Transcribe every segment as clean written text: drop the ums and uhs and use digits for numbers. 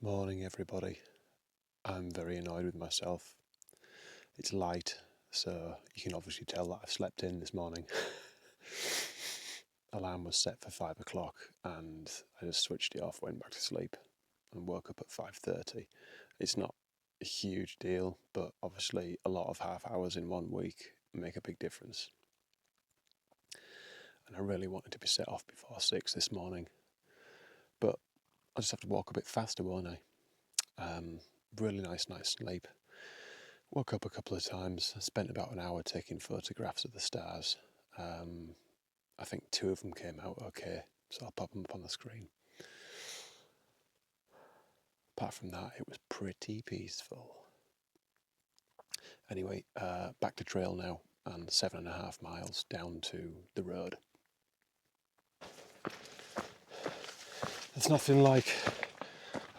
Morning, everybody. I'm very annoyed with myself. It's light, so you can obviously tell that I've slept in this morning. Alarm was set for 5 o'clock and I just switched it off, went back to sleep and woke up at 5:30. It's not a huge deal, but obviously a lot of half hours in 1 week make a big difference. And I really wanted to be set off before 6 this morning, but I just have to walk a bit faster, won't I? Really nice night's sleep. Woke up a couple of times, spent about an hour taking photographs of the stars. I think 2 of them came out okay, so I'll pop them up on the screen. Apart from that, it was pretty peaceful. Anyway, back to trail now, and 7.5 miles down to the road. There's nothing like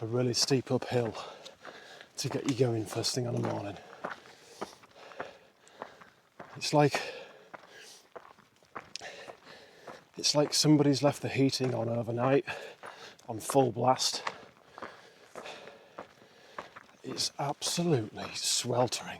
a really steep uphill to get you going first thing on the morning. It's like somebody's left the heating on overnight on full blast. It's absolutely sweltering.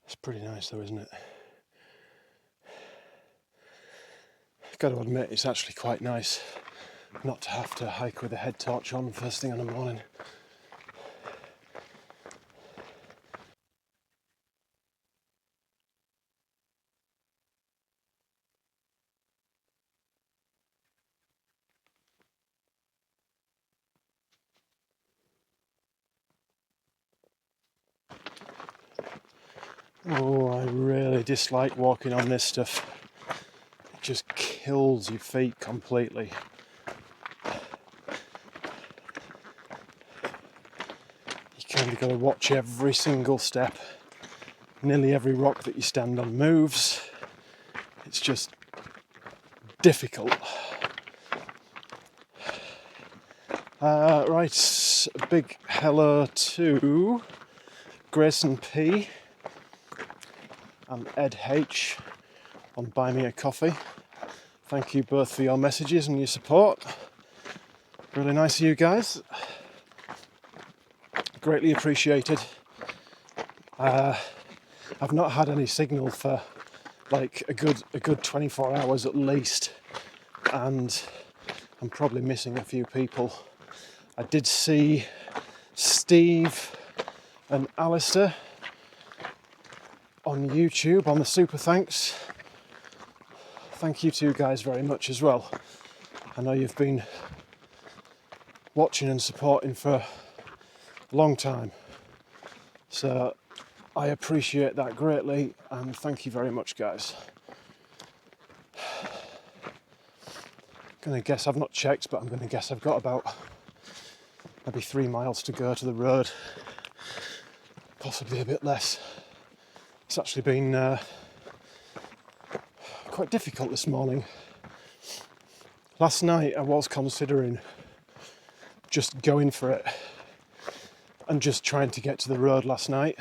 It's pretty nice though, isn't it? Got to admit, it's actually quite nice not to have to hike with a head torch on first thing in the morning. Oh, I really dislike walking on this stuff. It just kills your feet completely. You kind of got to watch every single step. Nearly every rock that you stand on moves. It's just difficult. Right, a big hello to Grayson P and Ed H on Buy Me a Coffee. Thank you both for your messages and your support. Really nice of you guys. Greatly appreciated. I've not had any signal for like a good 24 hours at least, and I'm probably missing a few people. I did see Steve and Alistair on YouTube on the super thanks. Thank you to you guys very much as well. I know you've been watching and supporting for a long time, so I appreciate that greatly, and thank you very much, guys. Gonna guess, I've not checked, but I'm gonna guess I've got about maybe 3 miles to go to the road, possibly a bit less. It's actually been quite difficult this morning. Last night I was considering just going for it and just trying to get to the road last night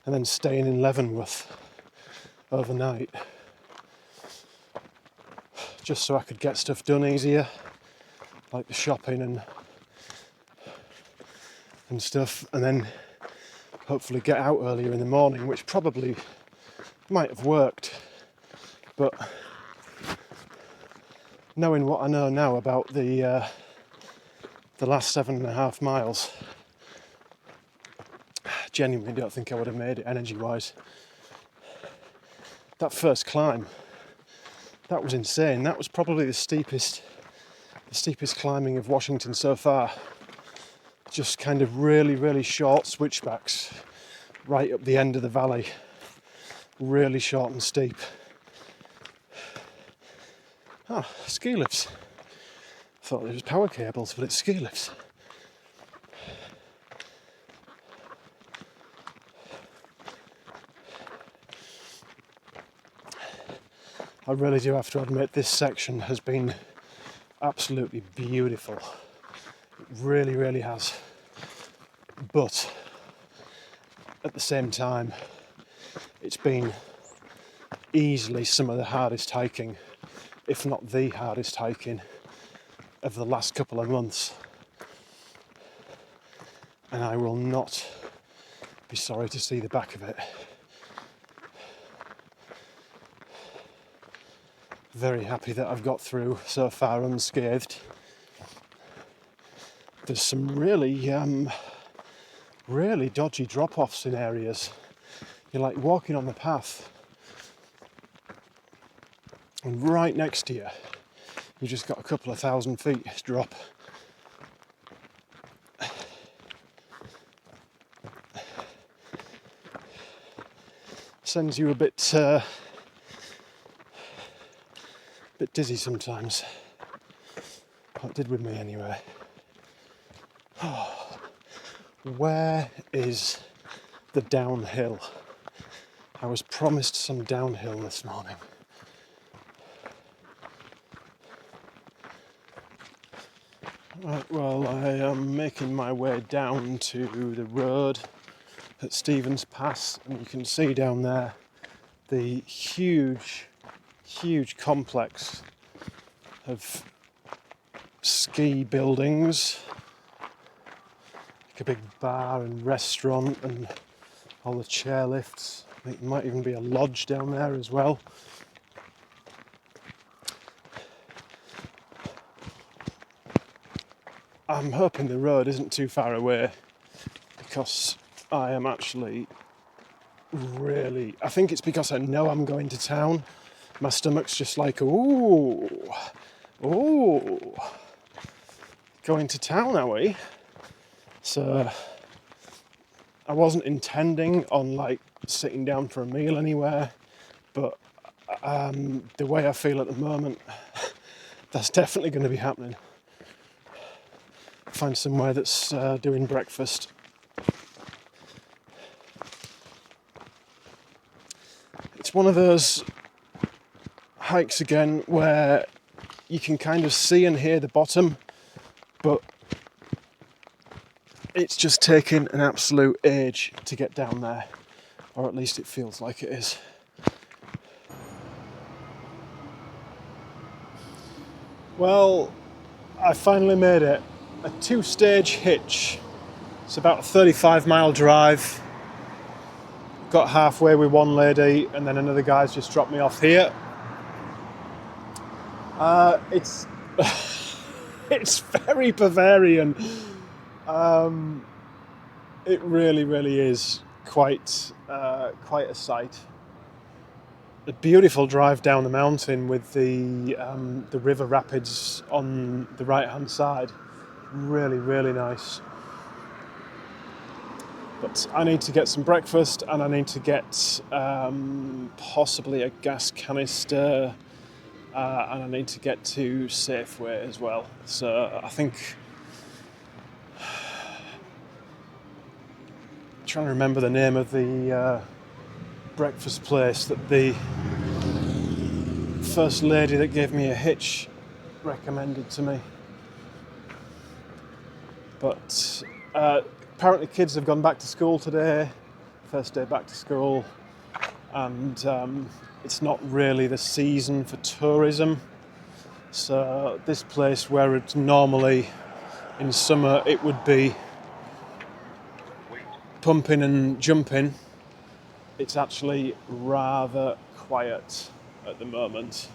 and then staying in Leavenworth overnight just so I could get stuff done easier, like the shopping and stuff, and then hopefully get out earlier in the morning, which probably might have worked, but knowing what I know now about the last 7.5 miles, genuinely don't think I would have made it energy-wise. That first climb, that was insane. That was probably the steepest climbing of Washington so far. Just kind of really short switchbacks right up the end of the valley. Really short and steep. Ah, ski lifts. Thought it was power cables, but it's ski lifts. I really do have to admit this section has been absolutely beautiful. It really, really has. But at the same time, it's been easily some of the hardest hiking, if not the hardest hiking, of the last couple of months. And I will not be sorry to see the back of it. Very happy that I've got through so far unscathed. There's some really dodgy drop-offs in areas. You're like walking on the path and right next to you, you just got a couple of 1,000 feet drop. Sends you a bit dizzy sometimes. Well, it did with me anyway. Oh, where is the downhill? I was promised some downhill this morning. Right, well, I am making my way down to the road at Stevens Pass, and you can see down there the huge complex of ski buildings, like a big bar and restaurant and all the chairlifts. I think there might even be a lodge down there as well. I'm hoping the road isn't too far away, because I am actually I think it's because I know I'm going to town. My stomach's just like, ooh, going to town, are we? So I wasn't intending on like sitting down for a meal anywhere, but the way I feel at the moment, that's definitely going to be happening. Find somewhere that's doing breakfast. It's one of those hikes again where you can kind of see and hear the bottom, but it's just taking an absolute age to get down there, or at least it feels like it is. Well, I finally made it. A 2-stage hitch. It's about a 35-mile drive. Got halfway with one lady, and then another guy's just dropped me off here. It's it's very Bavarian. It really is quite a sight. A beautiful drive down the mountain with the river rapids on the right-hand side. Really nice. But I need to get some breakfast, and I need to get possibly a gas canister, and I need to get to Safeway as well. So I think, trying to remember the name of the breakfast place that the first lady that gave me a hitch recommended to me. But apparently kids have gone back to school today, first day back to school, and it's not really the season for tourism. So this place, where it's normally in summer it would be pumping and jumping, it's actually rather quiet at the moment.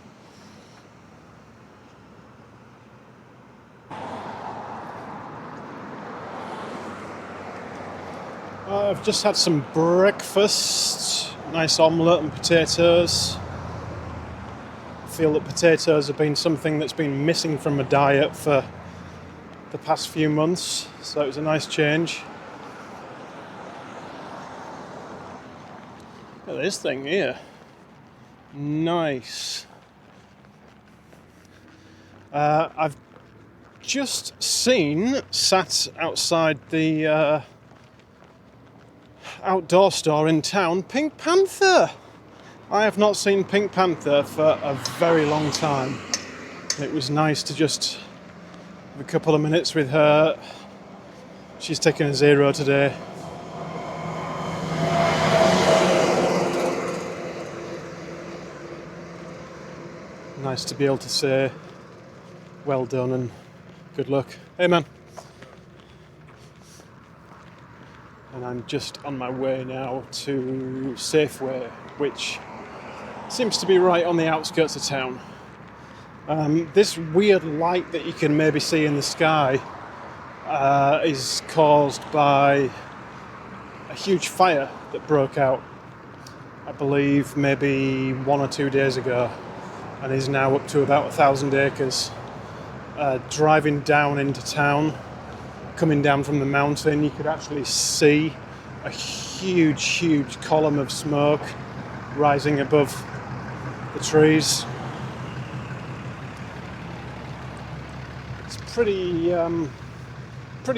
I've just had some breakfast, nice omelette and potatoes. I feel that potatoes have been something that's been missing from my diet for the past few months, so it was a nice change. Look at this thing here. Nice. I've just seen, sat outside the outdoor store in town, Pink Panther. I have not seen Pink Panther for a very long time. It was nice to just have a couple of minutes with her. She's taking a 0 today. Nice to be able to say well done and good luck. Hey man. And I'm just on my way now to Safeway, which seems to be right on the outskirts of town. This weird light that you can maybe see in the sky is caused by a huge fire that broke out, I believe maybe 1 or 2 days ago, and is now up to about 1,000 acres. Driving down into town, coming down from the mountain, you could actually see a huge column of smoke rising above the trees. It's pretty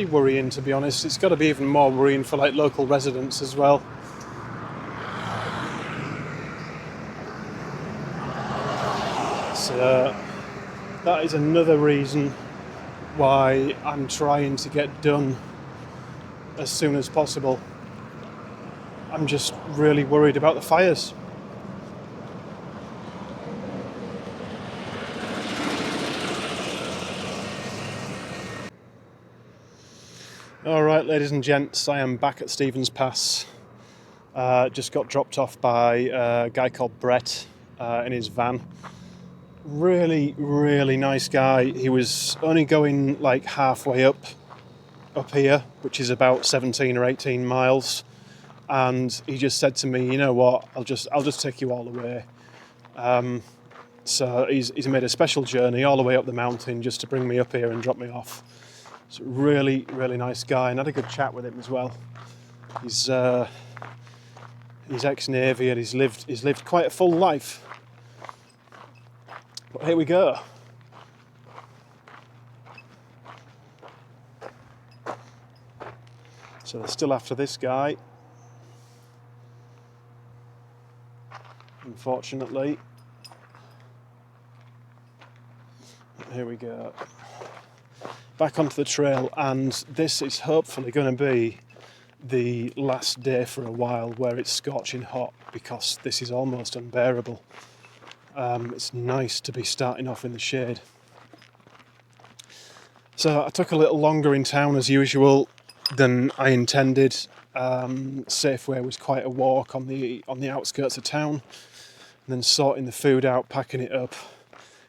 worrying, to be honest. It's got to be even more worrying for like local residents as well. So that is another reason why I'm trying to get done as soon as possible. I'm just really worried about the fires. Alright, ladies and gents, I am back at Stevens Pass. Just got dropped off by a guy called Brett in his van. Really nice guy. He was only going like halfway up here, which is about 17 or 18 miles, and he just said to me, you know what, I'll just take you all the way. So he's made a special journey all the way up the mountain just to bring me up here and drop me off. It's a really nice guy, and I had a good chat with him as well. He's ex-Navy and he's lived quite a full life. But here we go. So they're still after this guy, unfortunately. But here we go. Back onto the trail, and this is hopefully going to be the last day for a while where it's scorching hot, because this is almost unbearable. It's nice to be starting off in the shade. So I took a little longer in town as usual than I intended. Safeway was quite a walk on the outskirts of town, and then sorting the food out, packing it up,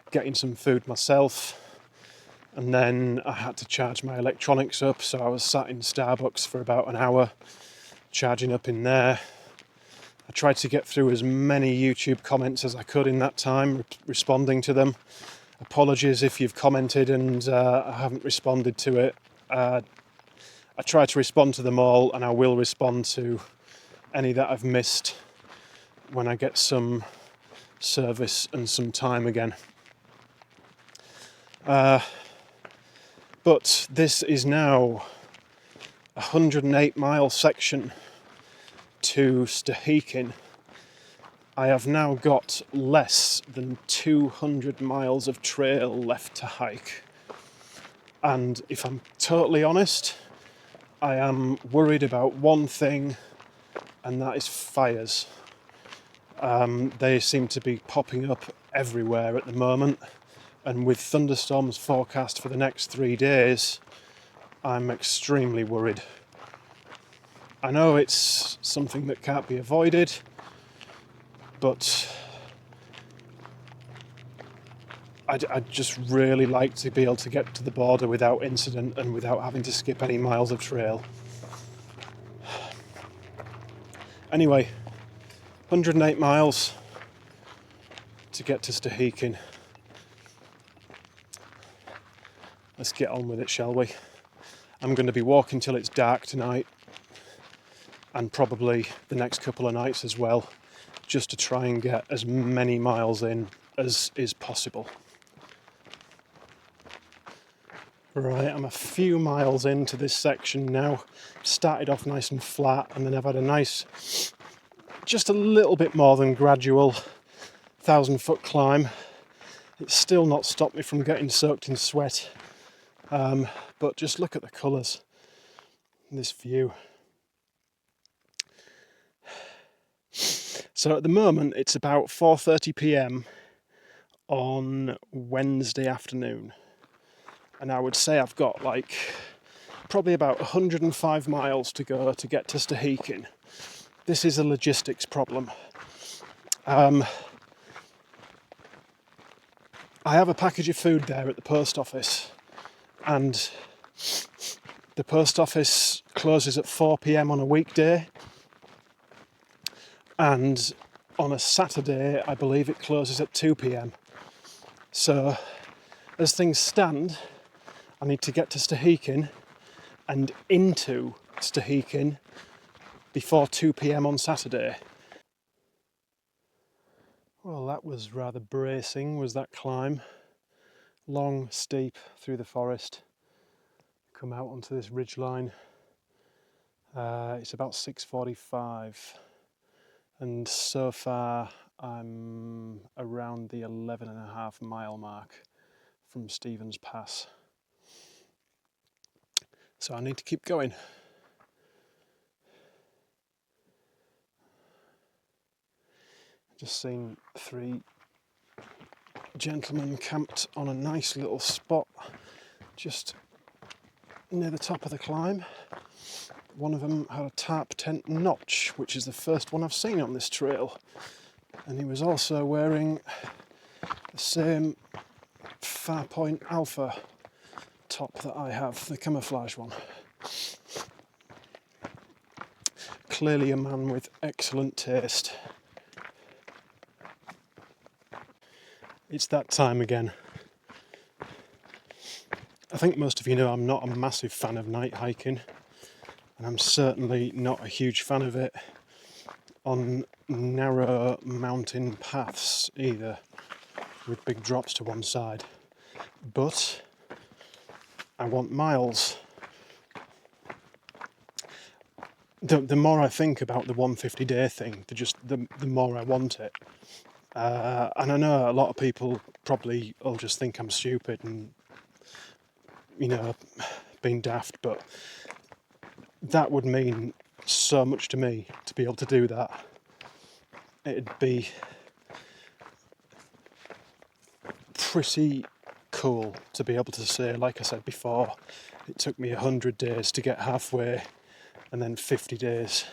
getting some food myself, and then I had to charge my electronics up, so I was sat in Starbucks for about an hour charging up in there. I tried to get through as many YouTube comments as I could in that time, responding to them. Apologies if you've commented and I haven't responded to it. I try to respond to them all, and I will respond to any that I've missed when I get some service and some time again. But this is now a 108-mile section to Stehekin. I have now got less than 200 miles of trail left to hike. And if I'm totally honest, I am worried about one thing, and that is fires. They seem to be popping up everywhere at the moment, and with thunderstorms forecast for the next 3 days, I'm extremely worried. I know it's something that can't be avoided, but I'd just really like to be able to get to the border without incident and without having to skip any miles of trail. Anyway, 108 miles to get to Stehekin. Let's get on with it, shall we? I'm going to be walking till it's dark tonight, and probably the next couple of nights as well, just to try and get as many miles in as is possible. Right, I'm a few miles into this section now. Started off nice and flat, and then I've had a nice just a little bit more than gradual 1,000-foot climb. It's still not stopped me from getting soaked in sweat, but just look at the colours in this view. So at the moment it's about 4:30 p.m. on Wednesday afternoon, and I would say I've got like probably about 105 miles to go to get to Stehekin. This is a logistics problem. I have a package of food there at the post office, and the post office closes at 4 p.m. on a weekday, and on a Saturday I believe it closes at 2 p.m. So as things stand, I need to get to Stehekin and into Stehekin before 2 p.m. on Saturday. Well, that was rather bracing, was that climb. Long, steep through the forest. Come out onto this ridgeline. It's about 6:45, and so far I'm around the 11.5 mile mark from Stevens Pass. So I need to keep going. Just seen 3 gentlemen camped on a nice little spot just near the top of the climb. One of them had a tarp tent notch, which is the first one I've seen on this trail, and he was also wearing the same Farpoint Alpha top that I have, the camouflage one. Clearly a man with excellent taste. It's that time again. I think most of you know I'm not a massive fan of night hiking, and I'm certainly not a huge fan of it on narrow mountain paths either, with big drops to one side. But I want miles. The more I think about the 150-day thing, the more I want it. And I know a lot of people probably will just think I'm stupid and, you know, being daft, but that would mean so much to me to be able to do that. It'd be pretty cool to be able to say, like I said before, it took me 100 days to get halfway and then 50 days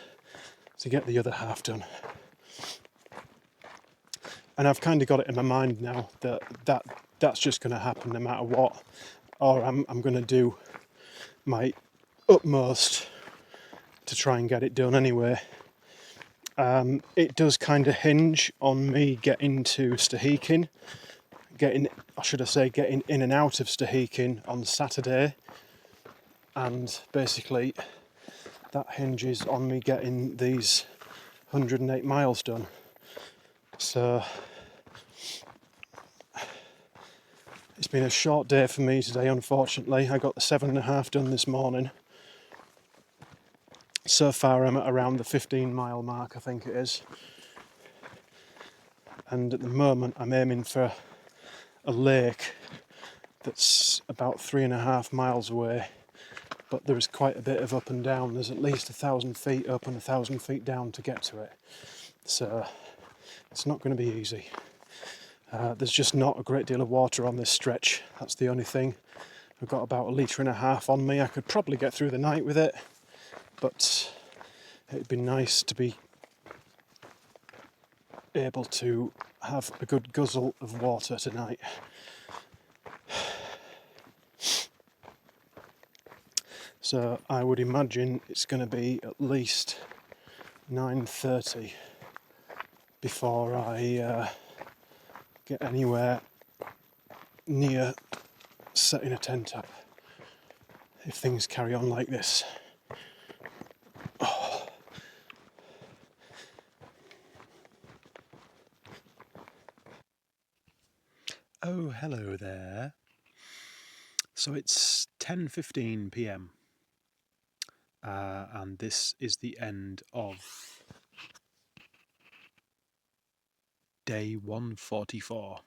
to get the other half done. And I've kind of got it in my mind now that's just going to happen no matter what, or I'm going to do my utmost to try and get it done anyway. It does kind of hinge on me getting to Stehekin, getting in and out of Stehekin on Saturday, and basically that hinges on me getting these 108 miles done. So it's been a short day for me today, unfortunately. I got the 7.5 done this morning. So far I'm at around the 15 mile mark, I think it is. And at the moment I'm aiming for a lake that's about 3.5 miles away, but there is quite a bit of up and down. There's at least 1,000 feet up and 1,000 feet down to get to it. So it's not going to be easy. There's just not a great deal of water on this stretch. That's the only thing. I've got about 1.5 litres on me. I could probably get through the night with it, but it'd be nice to be able to have a good guzzle of water tonight. So I would imagine it's going to be at least 9:30 before I get anywhere near setting a tent up, if things carry on like this. Oh, hello there. So it's 10:15 p.m. And this is the end of day 144.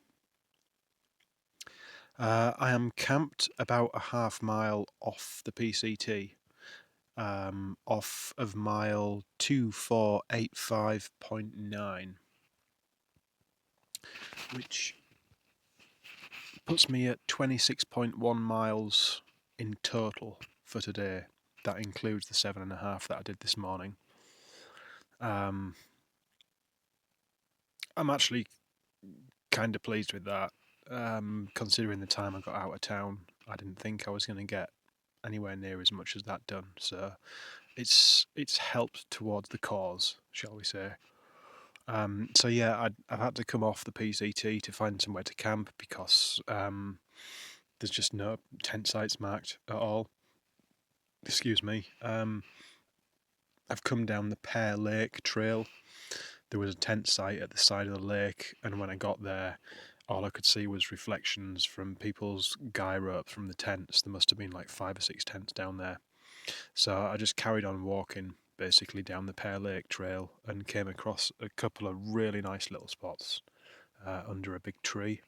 I am camped about a half mile off the PCT, off of mile 2485.9, which puts me at 26.1 miles in total for today. That includes the 7.5 that I did this morning. I'm actually kind of pleased with that, considering the time I got out of town. I didn't think I was going to get anywhere near as much as that done, so it's helped towards the cause, shall we say. So yeah, I've had to come off the PCT to find somewhere to camp because there's just no tent sites marked at all. Excuse me. I've come down the Pear Lake Trail. There was a tent site at the side of the lake, and when I got there, all I could see was reflections from people's guy ropes from the tents. There must have been like 5 or 6 tents down there. So I just carried on walking, basically down the Pear Lake Trail, and came across a couple of really nice little spots under a big tree.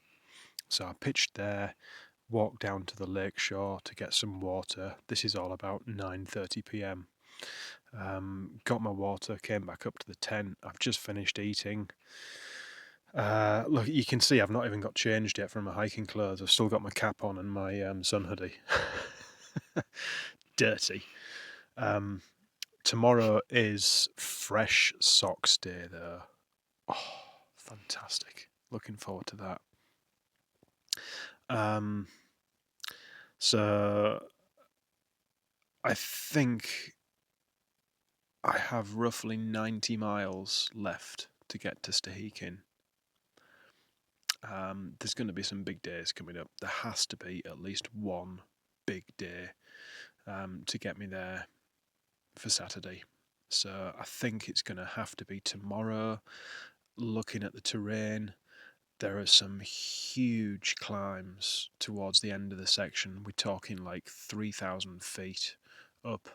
So I pitched there, walked down to the lake shore to get some water. This is all about 9:30 p.m. Got my water, came back up to the tent. I've just finished eating. Look, you can see I've not even got changed yet from my hiking clothes. I've still got my cap on and my sun hoodie. Dirty. Tomorrow is Fresh Socks Day, though. Oh, fantastic. Looking forward to that. So I think I have roughly 90 miles left to get to Stehekin. There's going to be some big days coming up. There has to be at least one big day to get me there for Saturday. So I think it's going to have to be tomorrow. Looking at the terrain, there are some huge climbs towards the end of the section. We're talking like 3,000 feet up.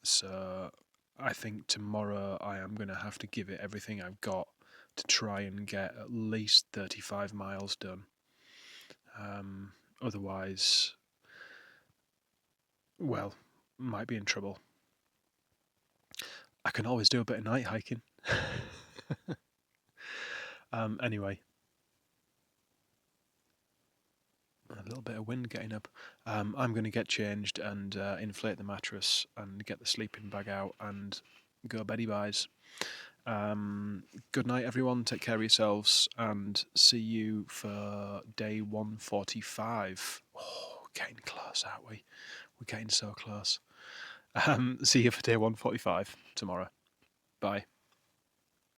So I think tomorrow I am going to have to give it everything I've got to try and get at least 35 miles done. Otherwise, well, might be in trouble. I can always do a bit of night hiking. Anyway, a little bit of wind getting up. I'm going to get changed and inflate the mattress and get the sleeping bag out and go beddy byes. Good night, everyone. Take care of yourselves and see you for day 145. Oh, we're getting close, aren't we? We're getting so close. See you for day 145 tomorrow. Bye.